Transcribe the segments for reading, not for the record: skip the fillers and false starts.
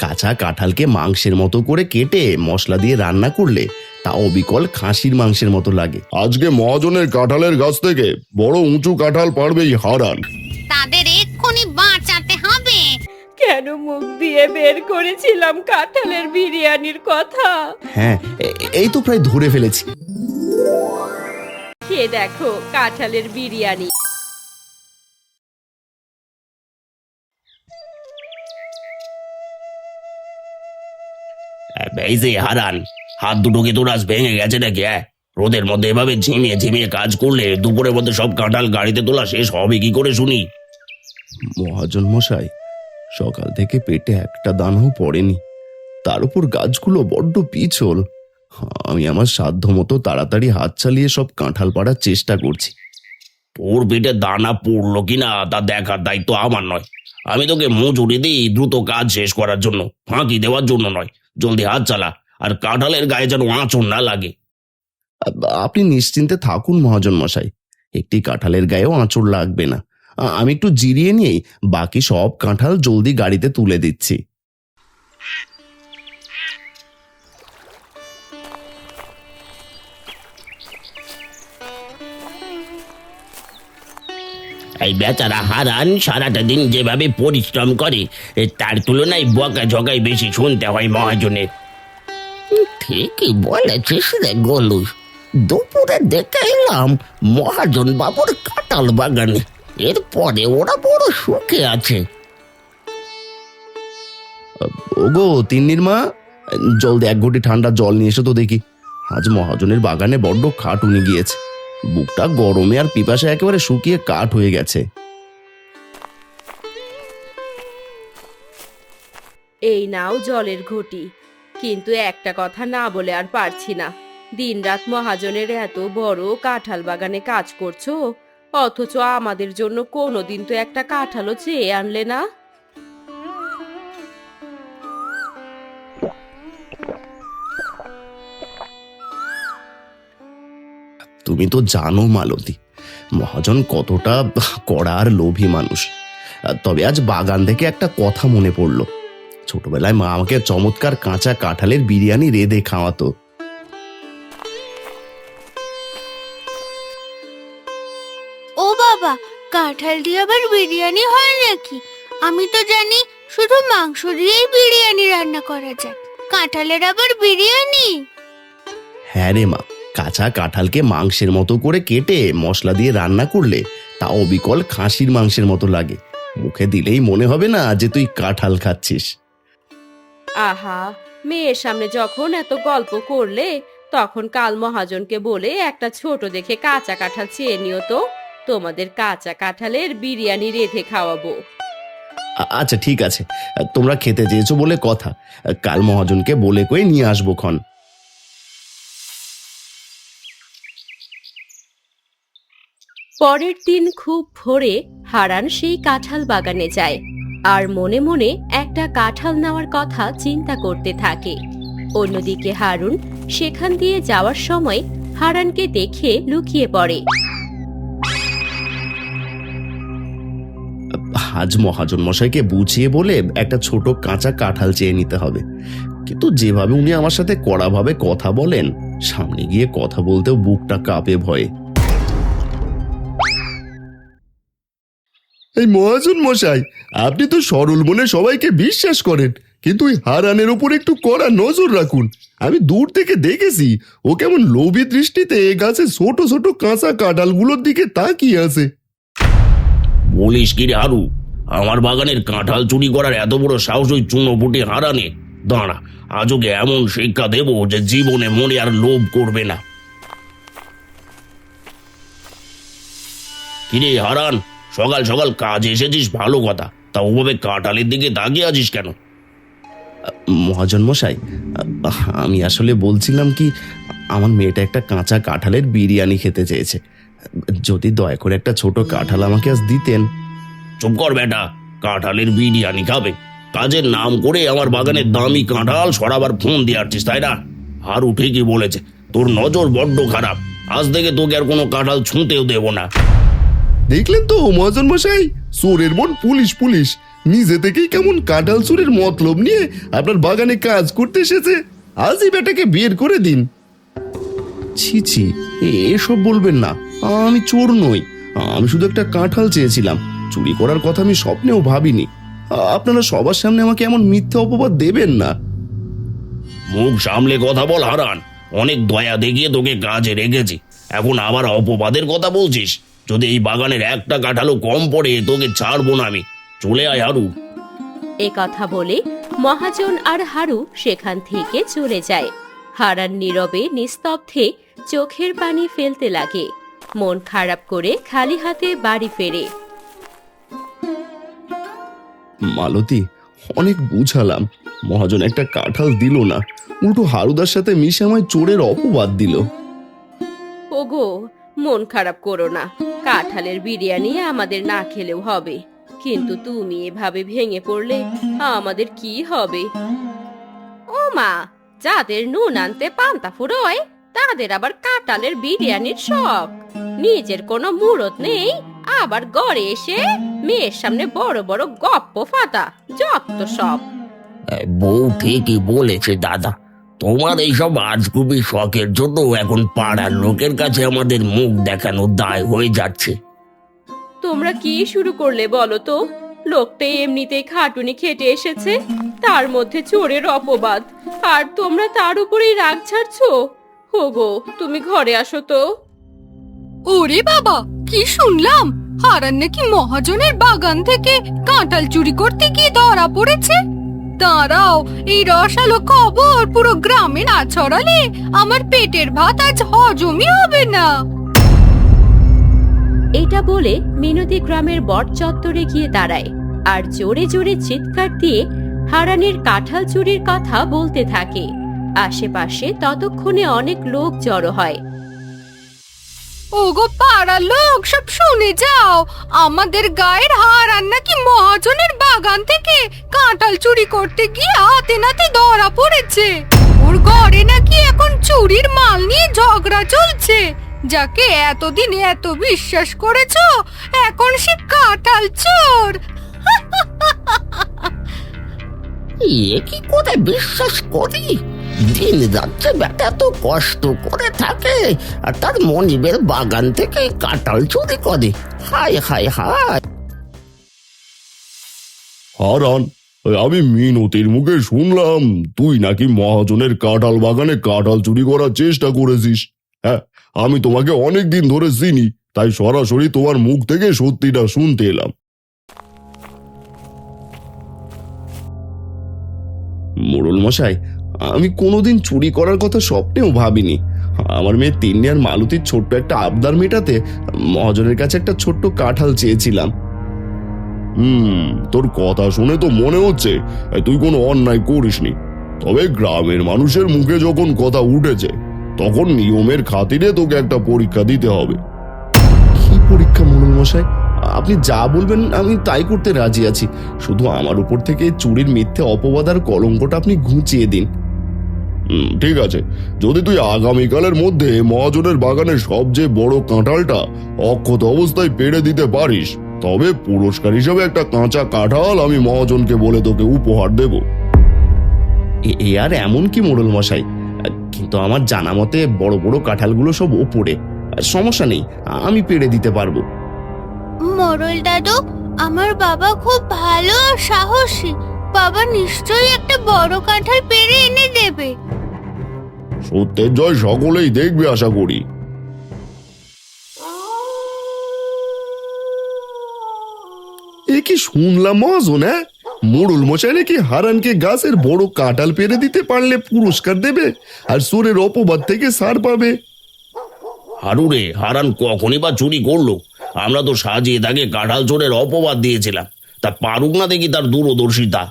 কাঁচা কাঁঠালকে মাংসের মতো করে কেটে মশলা দিয়ে রান্না করলে তা অবিকল খাসির মাংসের মতো লাগে। আজকে মহাজনের কাঁঠালের গাছ থেকে বড় উঁচু কাঁঠাল পারবেই হারান। তাদের এক্ষুনি বাঁচাতে হবে। কেন মুখ দিয়ে বের করেছিলাম কাঁঠালের বিরিয়ানির কথা। হ্যাঁ, এই তো প্রায় ধরে ফেলেছি। খেয়ে দেখো কাঁঠালের বিরিয়ানি। এই যে হারান, হাত দুটো কি তোর আজ ভেঙে গেছে নাকি? রোদের মধ্যে এভাবে ঝিমিয়ে ঝিমিয়ে কাজ করলে দুপুরের মধ্যে সব কাঁঠাল গাড়িতে তোলা শেষ হবে কি করে শুনি? মহাজন মশাই, সকাল থেকে পেটে একটা দানাও পড়েনি, তার উপর গাছগুলো বড্ড পিছল। আমি আমার সাধ্য মতো তাড়াতাড়ি হাত চালিয়ে সব কাঁঠাল পাড়ার চেষ্টা করছি। তোর পেটে দানা পড়লো কিনা তা দেখার দায়িত্ব আমার নয়। আমি তোকে মজুরি দিই দ্রুত কাজ শেষ করার জন্য, ফাঁকি দেওয়ার জন্য নয়। জলদি হাত চালা, আর কাঁঠালের গায়ে যেন আঁচড় না লাগে। আপনি নিশ্চিন্তে থাকুন মহাজন মশাই, একটি কাঁঠালের গায়েও আঁচড় লাগবে না। আমি একটু জিরিয়ে নিয়েই বাকি সব কাঁঠাল জলদি গাড়িতে তুলে দিচ্ছি। এই বেচারা হারান সারাটা দিন যেভাবে পরিশ্রম করে তার তুলনায় বকা ঝকাই বেশি শুনতে হয় মহাজনের। ঠিকই বলেছিস রে গোলু, দুপুরে দেখে এলাম মহাজন বাবুর কাঁঠাল বাগানে, এরপরে ওরা বড় সুখে আছে। ওগো তিন্নির মা, জলদি এক ঘটি ঠান্ডা জল নিয়ে এসো তো দেখি। আজ মহাজনের বাগানে বড্ড খাটুনি গিয়েছে, বুকটা গরমে আর পিপাসে একেবারে শুকিয়ে কাঠ হয়ে গেছে। এই নাও জলের ঘটি। কিন্তু একটা কথা না বলে আর পারছি না, দিনরাত মহাজনের এত বড় কাঁঠাল বাগানে কাজ করছো, অথচ আমাদের জন্য কোনোদিন তো একটা কাঁঠালও চেয়ে আনলে না। তুমি তো জানো মালতী, মহাজন কতটা কড়া আর লোভী মানুষ। তবে আজ বাগান থেকে একটা কথা মনে পড়ল। ছোটবেলায় মা আমাকে চমৎকার কাঁচা কাঁঠালের বিরিয়ানি রেঁধে খাওয়াতো। ও বাবা, কাঁঠাল দিয়ে আবার বিরিয়ানি হয় নাকি? আমি তো জানি শুধু মাংস দিয়েই বিরিয়ানি রান্না করা যায়, কাঁঠালের আবার বিরিয়ানি? হ্যাঁ রে মা, কাঁচা কাঁঠালকে মাংসের মতো করে কেটে মশলা দিয়ে রান্না করলে তা অবিকল খাসির মাংসের মতো লাগে। মুখে দিলেই মনে হবে না যে তুই কাঁঠাল খাচ্ছিস। আহা, মেয়ের সামনে যখন এত গল্প করলে, তখন কাল মহাজনকে বলে একটা ছোট দেখে কাঁচা কাঁঠাল চেয়ে নিও তো, তোমাদের কাঁচা কাঁঠালের বিরিয়ানি রেঁধে খাওয়াবো। আচ্ছা ঠিক আছে, তোমরা খেতে চেয়েছো বলে কথা, কাল মহাজনকে বলে কয়ে নিয়ে আসবো ক্ষণ। পরের দিন খুব ভোরে হারান সেই কাঁঠাল বাগানে যায় আর মনে মনে একটা কাঁঠাল নেওয়ার কথা চিন্তা করতে থাকে। অন্যদিকে হারুন সেখান দিয়ে যাওয়ার সময় হারানকে দেখে লুকিয়ে পড়ে। আজ মহাজন মশাইকে বুঝিয়ে বলে একটা ছোট কাঁচা কাঁঠাল চেয়ে নিতে হবে, কিন্তু যেভাবে উনি আমার সাথে কড়াভাবে কথা বলেন, সামনে গিয়ে কথা বলতেও বুকটা কাঁপে ভয়ে। এই মহাজন মশাই, আপনি তো সরল মনে সবাইকে বিশ্বাস করেন, কিন্তু ওই হারানের উপর একটু কড়া নজর রাখুন। আমি দূর থেকে দেখেছি ও কেমন লোভী দৃষ্টিতে গাছে ছোট ছোট কাঁচা কাঁঠালগুলোর দিকে তাকিয়ে আছে। বলিস কি রে হারু, আমার বাগানের কাঁঠাল চুরি করার এত বড় সাহস ওই চুনোপুটি হারানে? দাঁড়া, আজ ওকে এমন শিক্ষা দেবো যে জীবনে মনে আর লোভ করবে না। কিরে হারান, সকাল সকাল কাজে এসেছিস ভালো কথা, তা ওভাবে কাঁঠালের দিকে তাকিয়ে আছিস কেন? মহাজন মশাই, আমি আসলে বলছিলাম কি, আমার মেয়েটা একটা কাঁচা কাঁঠালের বিরিয়ানি খেতে চেয়েছে, যদি দয়া করে একটা ছোট কাঁঠাল আমাকে আজ দিতেন। চুপ কর বেটা, কাঁঠালের বিরিয়ানি খাবে? কাজের নাম করে আমার বাগানের দামি কাঁঠাল সরাবার ফোন দিয়ে আসছিস, তাই না? হারু ঠিকই বলেছে, তোর নজর বড্ড খারাপ। আজ থেকে তোকে আর কোনো কাঁঠাল ছুঁতেও দেবো না। দেখলেন তো মহাজন মশাই, চোরের মন পুলিশ পুলিশ। নিজে থেকেই কেমন কাঁঠাল চুরির মতলব নিয়ে আপনার বাগানে কাজ করতে এসেছে। আজই বেটাকে বের করে দিন। ছি ছি, এসব বলবেন না। আমি চোর নই, আমি শুধু একটা কাঁঠাল চেয়েছিলাম। চুরি করার কথা আমি স্বপ্নেও ভাবিনি। আপনারা সবার সামনে আমাকে এমন মিথ্যে অপবাদ দেবেন না। মুখ সামলে কথা বল হারান। অনেক দয়া দেখিয়ে তোকে কাজে রেখেছি, এখন আবার অপবাদের কথা বলছিস? যদি এই বাগানের একটা কাঁঠালও কম পড়ে তোকে ছাড়বো না আমি। চলে আয় হারু। এ কথা বলে মহাজন আর হারু সেখান থেকে চলে যায়। হারান নীরবে নিস্তব্ধে চোখের পানি ফেলতে লাগে। মন খারাপ করে খালি হাতে বাড়ি ফেরে। মালতী, অনেক বুঝালাম, মহাজন একটা কাঁঠাল দিল না, উল্টো হারুদার সাথে মিশে আমায় চোরের অপবাদ দিল। ওগো, মন খারাপ করো না। কাঁঠালের বিরিয়ানি আমাদের না খেলেও হবে, কিন্তু তুমি এভাবে ভেঙে পড়লে আমাদের কি হবে? ও মা, যাদের নুন আনতে পান্তা ফুরোয় তাদের আবার কাঁঠালের বিরিয়ানির শখ। নিজের কোনো মুরত নেই, আবার গড়ে এসে মেয়ের সামনে বড় বড় গপ্প ফাটা, যত সব। বউ ঠিকই বলেছে দাদা, তোমার এইসব আজগুবি শখের জন্য এখন পাড়ার লোকের কাছে আমাদের মুখ দেখানো দায় হয়ে যাচ্ছে। তোমরা কি শুরু করলে বলো তো? লোকটা এমনিতেই খাটুনি খেটে এসেছে, তার মধ্যে চোরের অপবাদ, আর তোমরা তার উপরেই রাগ ছাড়ছো। হোগো, তুমি ঘরে আসো তো। ওরে বাবা, কি শুনলাম? হারান নাকি মহাজনের বাগান থেকে কাঁঠাল চুরি করতে গিয়ে ধরা পড়েছে। দাঁড়াও, এই রসালো খবর পুরো গ্রামে না ছড়ালে আমার পেটের ভাত আজ হজমই হবে না। এটা বলে মিনতি গ্রামের বট চত্বরে গিয়ে দাঁড়ায় আর জোরে জোরে চিৎকার দিয়ে হারানের কাঁঠাল চুরির কথা বলতে থাকে। আশেপাশে ততক্ষণে অনেক লোক জড়ো হয়। ওগো পাড়ার লোক, সব শুনে যাও, আমাদের গায়ের হারান নাকি মহাজনের বাগান থেকে কাঁঠাল চুরি করতে গিয়ে হাতে নাতে ধরা পড়েছে। ওর ঘরে নাকি এখন চুরির মাল নিয়ে ঝগড়া চলছে। যাকে এতদিন এত বিশ্বাস করেছো, এখন সে কাঁঠাল চোর। এ কি করে বিশ্বাস করি? দিন যাচ্ছে বেটা তো কষ্ট করে থাকে, আর তার মনিবের বাগান থেকে কাঁঠাল চুরি করে। হায় হায় হায়। হারান, আমি মিনতির মুখে শুনলাম তুই নাকি মহাজনের কাঁঠাল বাগানে কাঁঠাল চুরি করার চেষ্টা করেছিস। হ্যাঁ, আমি তোমাকে অনেক দিন ধরে চিনি, তাই সরাসরি তোমার মুখ থেকে সত্যিটা শুনতে এলাম। মোড়ল মশাই, আমি কোনোদিন চুরি করার কথা স্বপ্নেও ভাবিনি। আমার মেয়ে তিন্নি আর মালতীর ছোট্ট একটা আবদার মেটাতে মহাজনের কাছে একটা ছোট্ট কাঁঠাল চেয়েছিলাম। তোর কথা শুনে তো মনে হচ্ছে তুই কোনো অন্যায় করিসনি। তবে গ্রামের মানুষের মুখে যখন কথা উঠেছে, তখন নিয়মের খাতিরে তোকে একটা পরীক্ষা দিতে হবে। কি পরীক্ষা মোড়ল মশাই? আপনি যা বলবেন আমি তাই করতে রাজি আছি। শুধু আমার উপর থেকে চুরির মিথ্যে অপবাদ আর কলঙ্কটা আপনি ঘুচিয়ে দিন। ঠিক আছে, যদি তুই আগামীকালের মধ্যে মহাজনের বাগানের সবচেয়ে বড় কাঁঠালটা অক্ষত অবস্থায় পেড়ে দিতে পারিস, তবে পুরস্কার হিসেবে একটা কাঁচা কাঁঠাল আমি মহাজনকে বলে তোকে উপহার দেব। এ আর এমন কি মোড়ল মশাই? কিন্তু আমার জানা মতে বড় বড় কাঁঠালগুলো সব ওপরে। সমস্যা নেই, আমি পেড়ে দিতে পারবো। মোড়ল দাদু, আমার বাবা খুব ভালো আর সাহসী। বাবা নিশ্চয়ই একটা বড় কাঁঠাল পেড়ে এনে দেবে। সত্যের জয় সকলেই দেখবে আশা করি। এ কি শুনলাম মহাজন? হ্যাঁ, মোড়ল মশাই নাকি হারানকে গাছের বড় কাঁঠাল পেরে দিতে পারলে পুরস্কার দেবে আর চোরের অপবাদ থেকে ছাড় পাবে। হারু রে, হারান কখনই বা চুরি করলো? আমরা তো সাজিয়ে তাকে কাঁঠাল চোরের অপবাদ দিয়েছিলাম, তা পারুক না দেখি তার দূরদর্শিতা।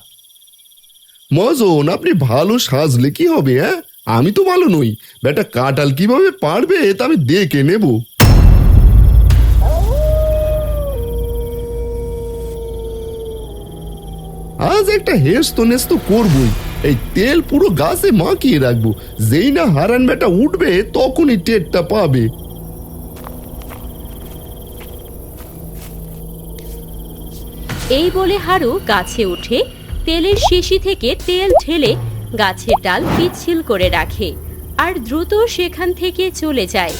মহাজন, আপনি ভালো সাজলে কি হবে? হ্যাঁ, আমি তো ভালো নই, বেটা কাঁঠাল কিভাবে পারবে তা আমি দেখে নেব। আজ একটা হেস্ত নেস্ত করবই। এই তেল পুরো গাছে মাখিয়ে রাখবো, যেই না হারান বেটা উঠবে তখনই টেরটা পাবে। এই বলে হারু গাছে উঠে তেলের শিশি থেকে তেল ঢেলে গাছের ডাল পিচ্ছিল করে রাখে আর দ্রুত সেখান থেকে চলে যায়।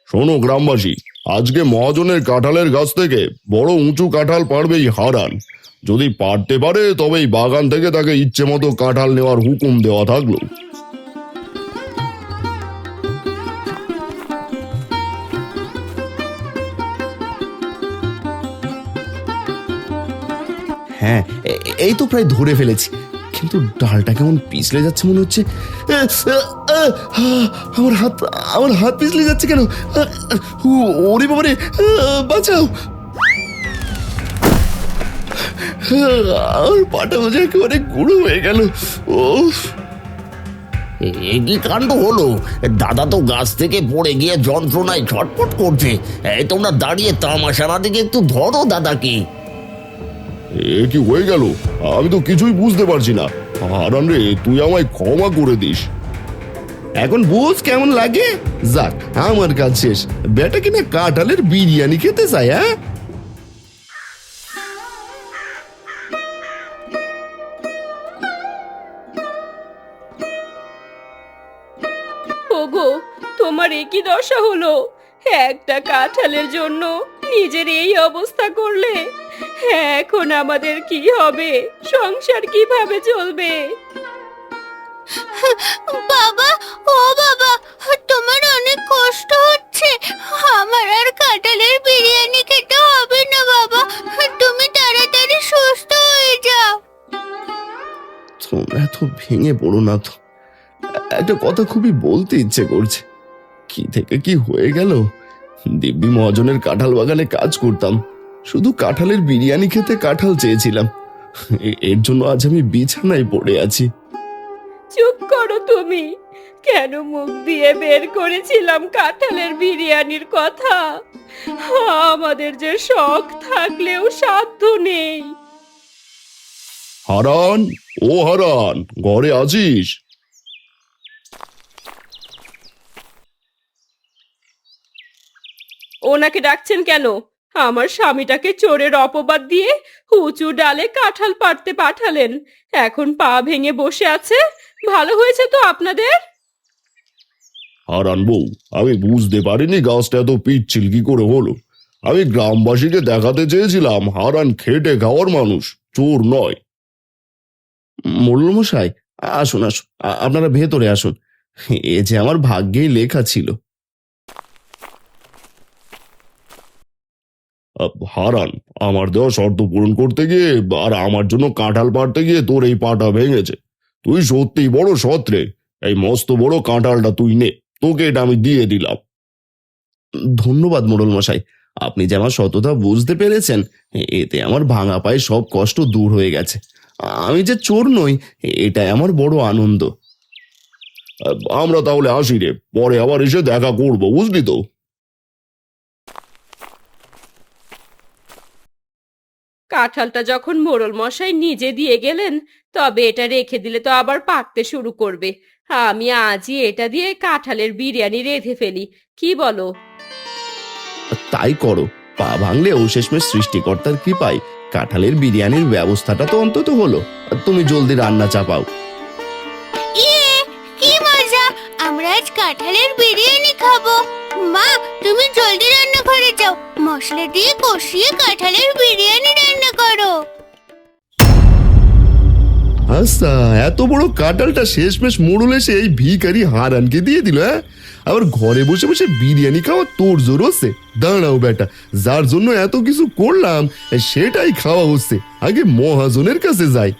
শোনো গ্রামবাসী, আজকে মহাজনের কাঁঠালের গাছ থেকে বড় উঁচু কাঁঠাল পারবেই হারান। যদি পারতে পারে তবে এই বাগান থেকে তাকে ইচ্ছে মতো কাঁঠাল নেওয়ার হুকুম দেওয়া থাকলো। হ্যাঁ, এই তো প্রায় ধরে ফেলেছি, কিন্তু ডালটা কেমন পিছলে যাচ্ছে মনে হচ্ছে। আমার হাত পিছলে যাচ্ছে কেন? ওরে বাবারে, বাঁচাও! আমার পাটা বোঝা একেবারে গুঁড়ো হয়ে গেল। ও, এ কি কাণ্ড হলো! দাদা তো গাছ থেকে পড়ে গিয়ে যন্ত্রণায় ছটফট করছে। এই তোমরা দাঁড়িয়ে তামাশা না দিকে একটু ধরো দাদাকে। এ কি হয়ে গেল? আমি তো কিছুই বুঝতে পারছি না। হারান রে, তুই আমায় ক্ষমা করে দিস। এখন বুঝ কেমন লাগে? যাক, আমার কাজ শেষ। বেটা কিনা কাঁঠালের বিরিয়ানি খেতে চাই। হ্যাঁ, ওগো, তোমার একই দশা হলো? একটা কাঁঠালের জন্য নিজের এই অবস্থা করলে, এখন আমাদের কি হবে? সংসার কিভাবে চলবে? বাবা, ও বাবা, তোমার অনেক কষ্ট হচ্ছে। আমার আর কাঁঠালের বিরিয়ানি খেতে হবে না বাবা, তুমি তাড়াতাড়ি সুস্থ হয়ে যাও। তোমরা এত ভেঙে পড়ো না তো। একটা কথা খুবই বলতে ইচ্ছে করছে। কি থেকে কি হয়ে গেল? দিব্যি মহাজনের কাঁঠাল বাগানে কাজ করতাম, শুধু কাঁঠালের বিরিয়ানি খেতে কাঁঠাল চেয়েছিলাম। এর জন্য আজ আমি বিছানায় পড়ে আছি। চুপ করো তুমি। কেন মুখ দিয়ে বের করেছিলাম কাঁঠালের বিরিয়ানির কথা? আমাদের যে শখ থাকলেও সাধ্য নেই। হারান, ও হারান, ঘরে আছিস? ওনাকে ডাকছেন কেন? আমার স্বামীটাকে চোরের অপবাদ দিয়ে উঁচু ডালে কাঁঠাল পাড়তে পাঠালেন, এখন পা ভেঙে বসে আছে। ভালো হয়েছে তো আপনাদের? হারান বউ, আমি বুঝতে পারিনি গাছটা এত পিচ্ছিল কি করে হলো। আমি গ্রামবাসীকে দেখাতে চেয়েছিলাম হারান খেটে খাওয়ার মানুষ, চোর নয়। মোড়ল মশাই, আসুন আসুন, আপনারা ভেতরে আসুন। এ যে আমার ভাগ্যেই লেখা ছিল। হারান, আমার দেওয়া শর্ত পূরণ করতে গিয়ে আর আমার জন্য কাঁঠাল পাড়তে গিয়ে তোর এই পাটা ভেঙেছে। তুই সত্যিই বড় সৎরে। এই মস্ত বড় কাঁঠালটা তুই নে, তোকে এটা আমি দিয়ে দিলাম। ধন্যবাদ মোড়ল মশাই, আপনি যে আমার সততা বুঝতে পেরেছেন, এতে আমার ভাঙা পায়ে সব কষ্ট দূর হয়ে গেছে। আমি যে চোর নই, এটাই আমার বড় আনন্দ। আমরা তাহলে আসি রে, পরে আবার এসে দেখা করবো, বুঝলি তো? কাঁঠালটা যখন মোড়ল মশাই নিজে দিয়ে গেলেন, তবে এটা রেখে দিলে তো আবার পাকতে শুরু করবে। আমি আজই এটা দিয়ে কাঁঠালের বিরিয়ানি রেঁধে ফেলি, কি বলো? তাই করো। পা ভাঙলে ও শেষমেশ সৃষ্টিকর্তার কৃপায় কাঁঠালের বিরিয়ানির ব্যবস্থাটা তো অন্তত হলো। তুমি জলদি রান্না চাপাও। ইয়ে, কি মজা! আমরা আজ কাঁঠালের বিরিয়ানি খাবো। মা, তুমি জলদি রান্নাঘরে যাও, মশলা দিয়ে কষিয়ে কাঁঠালের বিরিয়ানি রান্না করো। আচ্ছা, এত বড় কাঁঠালটা শেষমেশ মোড়ল এসে এই ভিখারি হারানকে দিয়ে দিল। হ্যাঁ, আবার ঘরে বসে বসে বিরিয়ানি খাওয়া তোর জোর হচ্ছে? দাঁড়াও বেটা, যার জন্য এত কিছু করলাম সেটাই খাওয়া হচ্ছে। আগে মহাজনের কাছে যাই।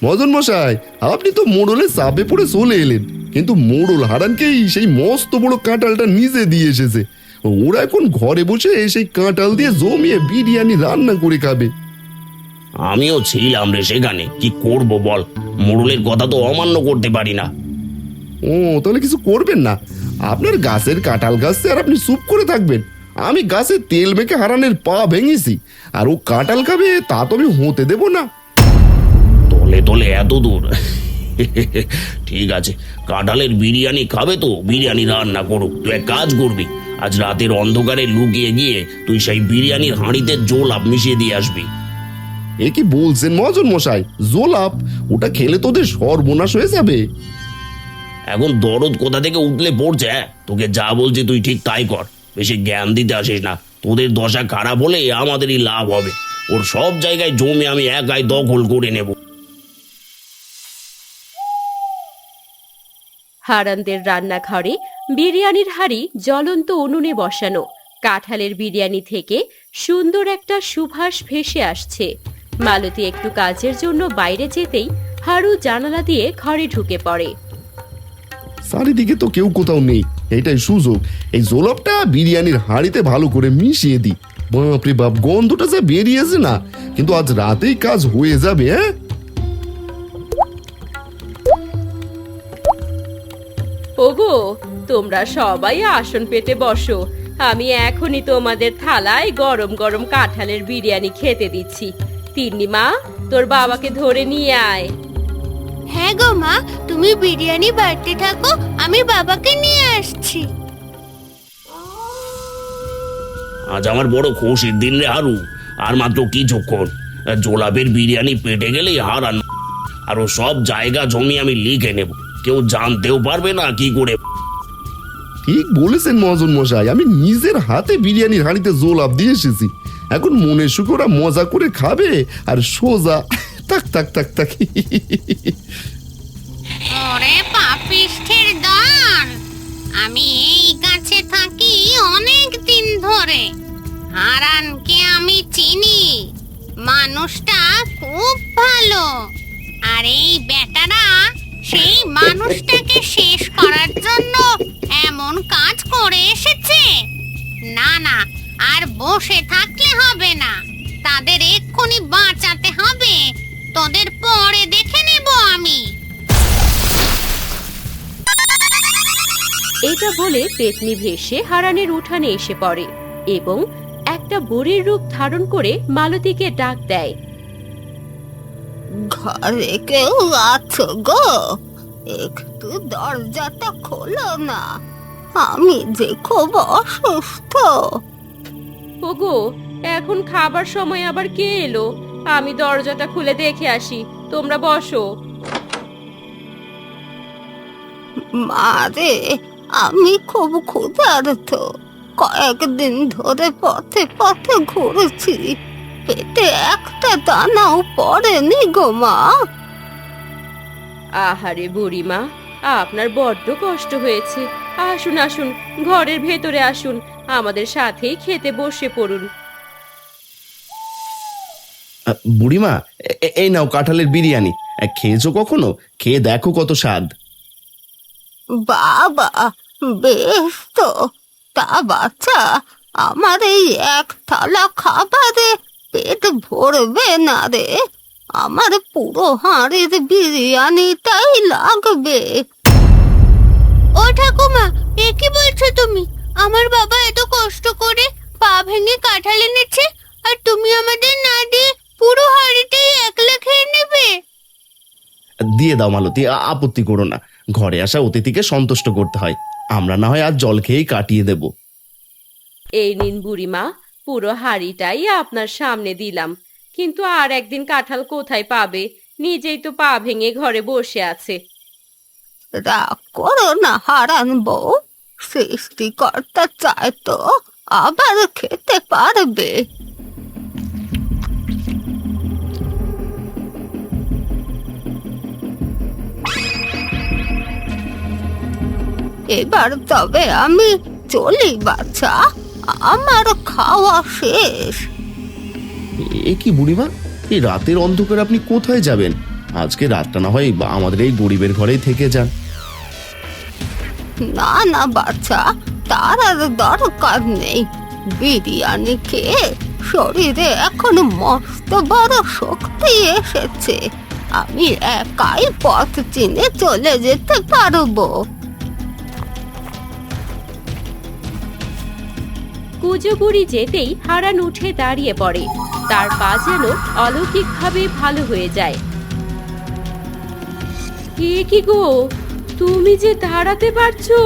মহাজন মশাই, আপনি তো মোড়লের চাপে পড়ে চলে এলেন, কিন্তু মোড়ল হারানকেই সেই মস্ত বড় কাঁঠালটা নিজে দিয়ে এসেছে। ওরা এখন ঘরে বসে সেই কাঁঠাল দিয়ে জমিয়ে বিরিয়ানি রান্না করে খাবে। আমিও ছিলাম রে সেখানে, কি করব বল? মোড়লের কথা তো অমান্য করতে পারি না। ও, তাহলে কিছু করবেন না? আপনার গাছের কাঁঠাল গাছে আর আপনি চুপ করে থাকবেন? আমি গাছে তেল মেখে হারানের পা ভেঙেছি, আর ও কাঁঠাল খাবে তা তো আমি হতে দেব না। তলে তলে এত দূর, ঠিক আছে, কাঁঠালের বিরিয়ানি খাবে তো বিরিয়ানি রান্না করুক। তুই এক কাজ করবি, আজ রাতের অন্ধকারে লুকিয়ে গিয়ে তুই সেই বিরিয়ানির হাঁড়িতে জোলাপ মিশিয়ে দিয়ে আসবি। এ কি বলছেন মহাজন মশাই? জোলাপ? ওটা খেলে তোদের সর্বনাশ হয়ে যাবে। এখন দরদ কোথা থেকে উঠলে পড়ছে, তোকে যা বলছি তুই ঠিক তাই কর, বেশি জ্ঞান দিতে আসিস না। তোদের দশা খারাপ হলে আমাদেরই লাভ হবে। ওর সব জায়গায় জমি আমি একাই দখল করে নেব। হারানদের রান্নাঘরে বিরিয়ানির হাঁড়ি জ্বলন্ত উনুনে বসানো। কাঁঠালের বিরিয়ানি থেকে সুন্দর একটা সুবাস ভেসে আসছে। মালতী একটু কাজের জন্য বাইরে যেতেই হারু জানালা দিয়ে ঘরে ঢুকে পড়ে। চারিদিকে তো কেউ কোথাও নেই, এইটাই সুযোগ। এই জোলাপটা বিরিয়ানির হাঁড়িতে ভালো করে মিশিয়ে দিই। বাপরে বাপ, গন্ধটা যা বেরিয়েছে না! কিন্তু আজ রাতেই কাজ হয়ে যাবে। হ্যাঁ, ওগো, তোমরা সবাই আসন পেতে বসো। আমি এখনই তোমাদের থালায় গরম গরম কাঁঠালের বিরিয়ানি খেতে দিচ্ছি। তিন্নি মা, তোর বাবাকে ধরে নিয়ে আয়। হ্যাঁ গো মা, তুমি বিরিয়ানি বাড়তে থাকো, আমি বাবাকে নিয়ে আসছি। আজ আমার বড় খুশির দিন রে হারু। আর মাত্র কিছুক্ষণ, জোলাপের বিরিয়ানি পেটে গেলেই হারান আরো সব জায়গা জমি আমি লিখে নেব। কেউ জানতেও পারবে না কি করে। ঠিক বলেছেন মহাজন মশাই, আমি নিজের হাতে বিরিয়ানির হাঁড়িতে জোলাপ দিয়ে এসেছি। এখন মনের সুখে ওরা মজা করে খাবে আর সোজা তাক তাক তাক তাক। ওরে পাপিষ্ঠের দল, আমি এই গাছে থাকি অনেক দিন ধরে। হারানকে আমি চিনি, মানুষটা খুব ভালো। আর এই বেটারা সেই মানুষটাকে শেষ করার জন্য এমন কাজ করে এসেছে। না না, আর বসে থাকলে হবে না, তাদের এক্ষুনি বাঁচাতে হবে। তোদের পরে দেখে নেব আমি। এটা বলে পেতনি ভেসে হারানের উঠানে এসে পড়ে এবং একটা বুড়ির রূপ ধারণ করে মালতীকে ডাক দেয়। ঘরে কেউ আছো গো? একটু দরজাটা খোলো না, আমি যে খুব অসুস্থ। ওগো, এখন খাবার সময় আবার কে এলো? আমি দরজাটা খুলে দেখে আসি, তোমরা বসো। মারে, আমি খুব ক্ষুধার্ত। কয়েকদিন ধরে পথে পথে ঘুরেছি, পেটে একটা দানাও পড়েনি গো মা। আহারে বুড়িমা, আপনার বড্ড কষ্ট হয়েছে। আসুন আসুন, ঘরের ভেতরে আসুন, আমাদের সাথেই খেতে বসে পড়ুন। বুড়িমা, এই নাও কাঁঠালের বিরিয়ানি। খেয়েছো কখনো? খেয়ে দেখো কত স্বাদ। বাবা, বেশ তো। তা বাচ্চা, আমার এই এক থালা খাবারে পেট ভরবে না রে। আমার পুরো হাঁড়ির বিরিয়ানিটাই লাগবে। ও ঠাকুমা, এ কি বলছো তুমি? আমার বাবা এত কষ্ট করে পা ভেঙে কাঁঠাল এনেছে, আর তুমি আমাদের না দিয়ে পুরো হাঁড়িটাই একলা খেয়ে নেবে? দিয়ে দাও মালতী, আপত্তি করো না। ঘরে আসা অতিথিকে সন্তুষ্ট করতে হয়। আমরা না হয় আজ জল খেয়েই কাটিয়ে দেব। এই নিন বুড়িমা, পুরো হাঁড়িটাই আপনার সামনে দিলাম। কিন্তু আর একদিন কাঁঠাল কোথায় পাবে? নিজেই তো পা ভেঙে ঘরে বসে আছে। রাগ করো না হারান বউ, সৃষ্টিকর্তা চায় তো আবার খেতে পারবে। এবার তবে আমি চলি বাচ্চা, আমার খাওয়া শেষ। এ কি বুড়িমা, এই রাতের অন্ধকারে আপনি কোথায় যাবেন? আজকে রাতটা না হয় আমাদের এই গরিবের ঘরেই থেকে যান। না না বাচ্চা, তার আর দরকার নেই। বিরিয়ানি খেয়ে শরীরে এখন মস্ত বড় শক্তি এসেছে। আমি একাই পথ চিনে চলে যেতে পারবো। কুজো বুড়ি যেতেই হারান উঠে দাঁড়িয়ে পড়ে। তার পা যেন অলৌকিকভাবে ভালো হয়ে যায়। কে কি গো, তুমি যে দাঁড়াতে পারছো,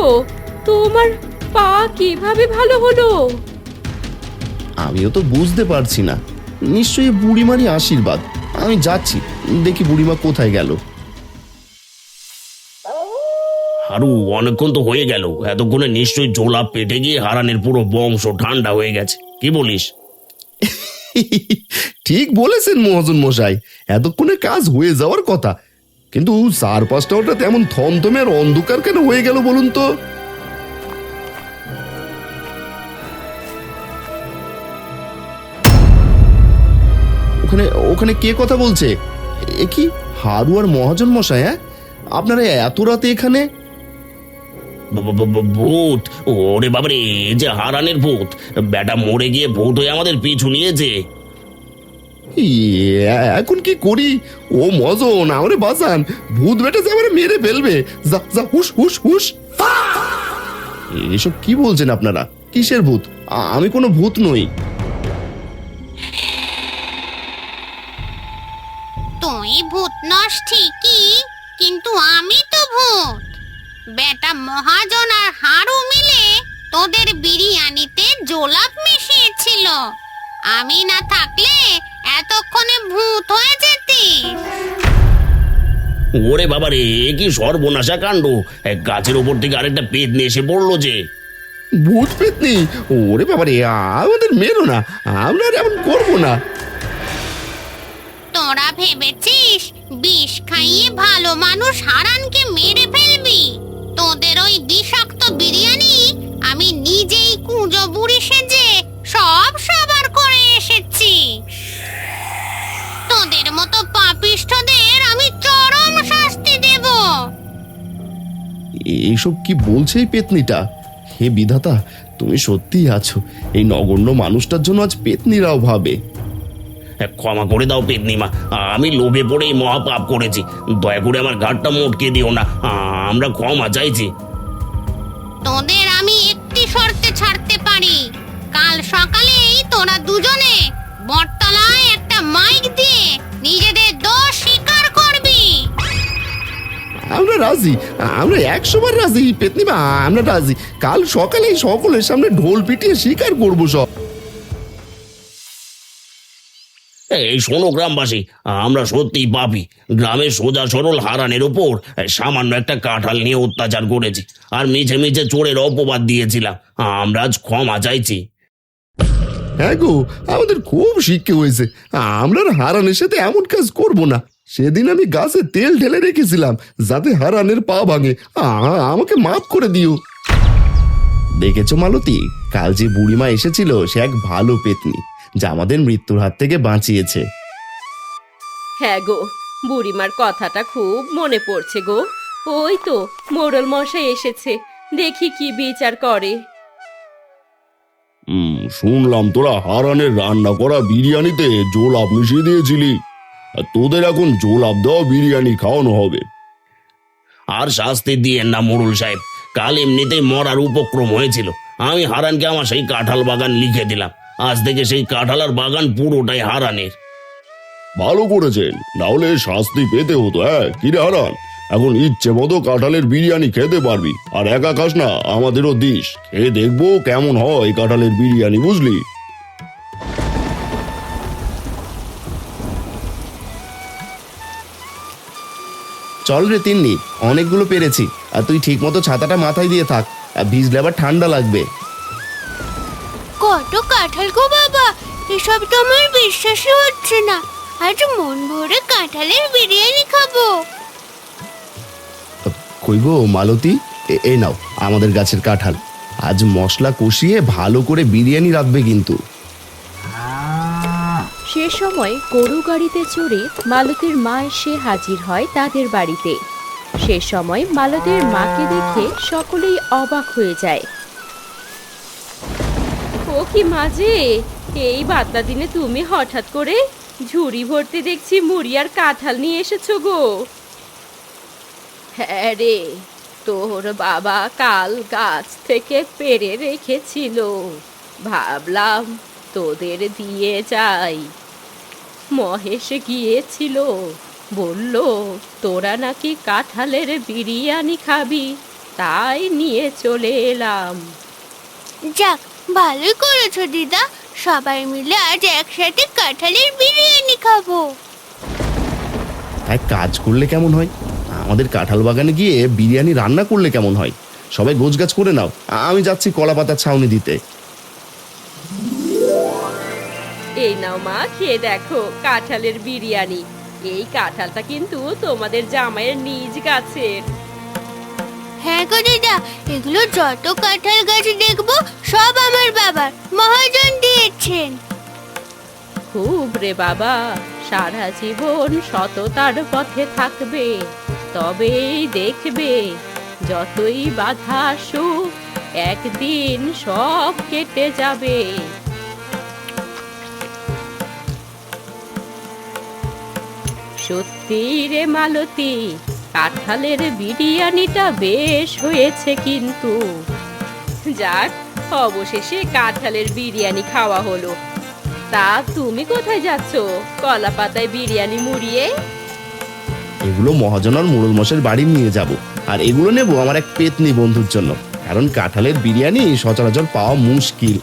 তোমার পা কিভাবে ভালো হলো? আমিও তো বুঝতে পারছি না, নিশ্চয়ই বুড়িমারই আশীর্বাদ। আমি যাচ্ছি, দেখি বুড়িমা কোথায় গেল। হারু, অনেকক্ষণ তো হয়ে গেল, এতক্ষণে নিশ্চয়ই জোলাপ পেটে গিয়ে হারানের পুরো বংশ ঠান্ডা হয়ে গেছে, কি বলিস? ঠিক বলেছেন মহাজন মশাই, এতক্ষণে কাজ হয়ে যাওয়ার কথা, কিন্তু চারপাশটা ওটা তেমন থমথমে আর অন্ধকার কেন হয়ে গেল বলুন তো? ওখানে ওখানে কে কথা বলছে? এ কি হারু আর মহাজন মশাই? হ্যাঁ, আপনারা এত রাতে এখানে? ভূত! ওরে বাবারে, এ যে হারানের ভূত! বেটা মরে গিয়ে ভূত হয়ে আমাদের পিছু নিয়েছে। এখন কি করি? ও মজন, আমারে বাঁচান, ভূত বেটা যে আমারে মেরে ফেলবে। যা যা, হুশ হুশ হুশ। এসব কি বলছেন আপনারা? কিসের ভূত? আমি কোনো ভূত নই। তুই ভূত নস ঠিকই, কিন্তু আমি তো ভূত। বেটা মহাজন আর হারু মিলে তোদের বিরিয়ানিতে জোলাপ মিশিয়েছিল। আমি না থাকলে এতক্ষণে ভূত হয়ে যেতিস। ওরে বাবারে, এ কি সর্বনাশা কাণ্ড! গাছের ওপর থেকে আরেকটা পেতনি এসে পড়লো যে। ভূত পেতনি! ওরে বাবা রে, আমাদের মেরো না, আমরা আর এমন করবো না। তোরা ভেবেছিস বিষ খাইয়ে ভালো মানুষ হারানকে মেরে ফেলবি? তোদের ওই বিষাক্ত বিরিয়ানি আমি নিজেই কুঁজো বুড়ি সেজে সব সাবার করে এসেছি। তোদের মতো পাপিষ্ঠদের আমি চরম শাস্তি দেব। এইসব কি বলছে এই পেতনিটা? হে বিধাতা, তুমি সত্যিই আছো। এই নগণ্য মানুষটার জন্য আজ পেতনিরাও ভাবে। ক্ষমা করে দাও পেতনিমা, আমি লোভে পড়ে এই মহাপাপ করেছি। দয়া করে আমার ঘাটটা মোটকে দিও না, আমরা ক্ষমা চাইছি। তোদের আমি একটি শর্তে ছাড়তে পারি। কাল সকালেই তোরা দুজনে বটতলায় একটা মাইক দিয়ে নিজেদের দোষ স্বীকার করবি। আমরা রাজি, আমরা 100 বার রাজি পেতনিমা, আমরা রাজি। কাল সকালে সকলের সামনে ঢোল পিটিয়ে স্বীকার করবো সব। এই শোনো গ্রামবাসী, আমরা সত্যিই পাপী। গ্রামের সোজা সরল হারানের ওপর সামান্য একটা কাঁঠাল নিয়ে অত্যাচার করেছি, আর মিছে মিছে চোরের অপবাদ দিয়েছিলাম। আমরা আজ ক্ষমা চাইছি। হ্যাঁ গো, আমাদের খুব শিক্ষা হয়েছে, আমরা আর হারানের সাথে এমন কাজ করব না। সেদিন আমি গাছে তেল ঢেলে রেখেছিলাম যাতে হারানের পা ভাঙে। আমাকে মাফ করে দিও। দেখেছো মালতী, কাল যে বুড়িমা এসেছিল সে এক ভালো পেতনি, যা আমাদের মৃত্যুর হাত থেকে বাঁচিয়েছে। হ্যাঁ গো, বুড়িমার কথাটা খুব মনে পড়ছে গো। ওই তো মোড়ল মশাই এসেছে, দেখি কি বিচার করে। শুনলাম তোরা হারানের রান্না করা বিরিয়ানিতে জোলাপ মিশিয়ে দিয়েছিলি, আর তোদের এখন জোলাপ দেওয়া বিরিয়ানি খাওয়ানো হবে। আর শাস্তি দিয়েন না মোড়ল সাহেব, কাল এমনিতেই মরার উপক্রম হয়েছিল। আমি হারানকে আমার সেই কাঁঠাল বাগান লিখে দিলাম। আজ থেকে সেই কাঁঠাল আর বাগান পুরোটাই হারানের। ভালো করেছেন, না হলে শাস্তি পেতে হতো। হ্যাঁ কিরে হারান, এখন ইচ্ছে মতো কাঁঠালের বিরিয়ানি খেতে পারবি, আর একা খাস না, আমাদেরও দিস। খেয়ে দেখবো কেমন হয় কাঁঠালের বিরিয়ানি, বুঝলি? চল রে তিন্নি, অনেকগুলো পেরেছি। আর তুই ঠিক মতো ছাতাটা মাথায় দিয়ে থাক, আর ভিজলে আবার ঠান্ডা লাগবে। কত কাঁঠাল গো বাবা, এসব তো আমার বিশ্বাসই হচ্ছে না। আজ মন ভরে কাঁঠালের বিরিয়ানি খাবো। কই গো মালতী, এই নাও আমাদের গাছের কাঁঠাল। আজ মশলা কষিয়ে ভালো করে বিরিয়ানি রাখবে কিন্তু। সে সময় গরু গাড়িতে চড়ে মালতীর মা এসে হাজির হয় তাদের বাড়িতে। সে সময় মালতীর মাকে দেখে সকলেই অবাক হয়ে যায়। ও কি মাঝে, এই বাদলা দিনে তুমি হঠাৎ করে ঝুড়ি ভর্তি দেখছি মুড়ি আর কাঁঠাল নিয়ে এসেছো গো। হ্যাঁ রে, তোর বাবা কাল গাছ থেকে পেড়ে রেখেছিল, ভাবলাম তোদের দিয়ে যাই। মহেশ গিয়েছিল বলল তোরা নাকি কাঁঠালের বিরিয়ানি খাবি, তাই নিয়ে চলে এলাম। যাক, ভালোই করেছো দিদা, সবাই মিলে আজ একসাথে কাঁঠালের বিরিয়ানি খাবো। এক কাজ করলে কেমন হয়, আমাদের কাঁঠাল বাগানে গিয়ে বিরিয়ানি রান্না করলে কেমন হয়? সবাই গোছগাছ করে নাও, আমি যাচ্ছি কলা পাতার ছাউনি দিতে। এই নাও মা, খেয়ে দেখো কাঁঠালের বিরিয়ানি। এই কাঁঠালটা কিন্তু তোমাদের জামাইয়ের নিজ গাছের। হ্যাঁ গো দিদা, এগুলো যত কাঁঠাল গাছ দেখবো সব আমার বাবার, মহাজন দিয়েছেন। খুব রে বাবা, সারা জীবন সততার পথে থাকবে, তবেই দেখবে যতই বাধা আসুক একদিন সব কেটে যাবে। সত্যি রে মালতী, কাঁঠালের বিরিয়ানিটা বেশ হয়েছে কিন্তু। যাক, অবশেষে কাঁঠালের বিরিয়ানি খাওয়া হলো। তা তুমি কোথায় যাচ্ছ কলা পাতায় বিরিয়ানি মুড়িয়ে? এগুলো মহাজন আর মোড়ল মশাইয়ের বাড়ি নিয়ে যাব, আর এগুলো নেব আমার এক পেতনি বন্ধুর জন্য, কারণ কাঁঠালের বিরিয়ানি সচরাচর পাওয়া মুশকিল।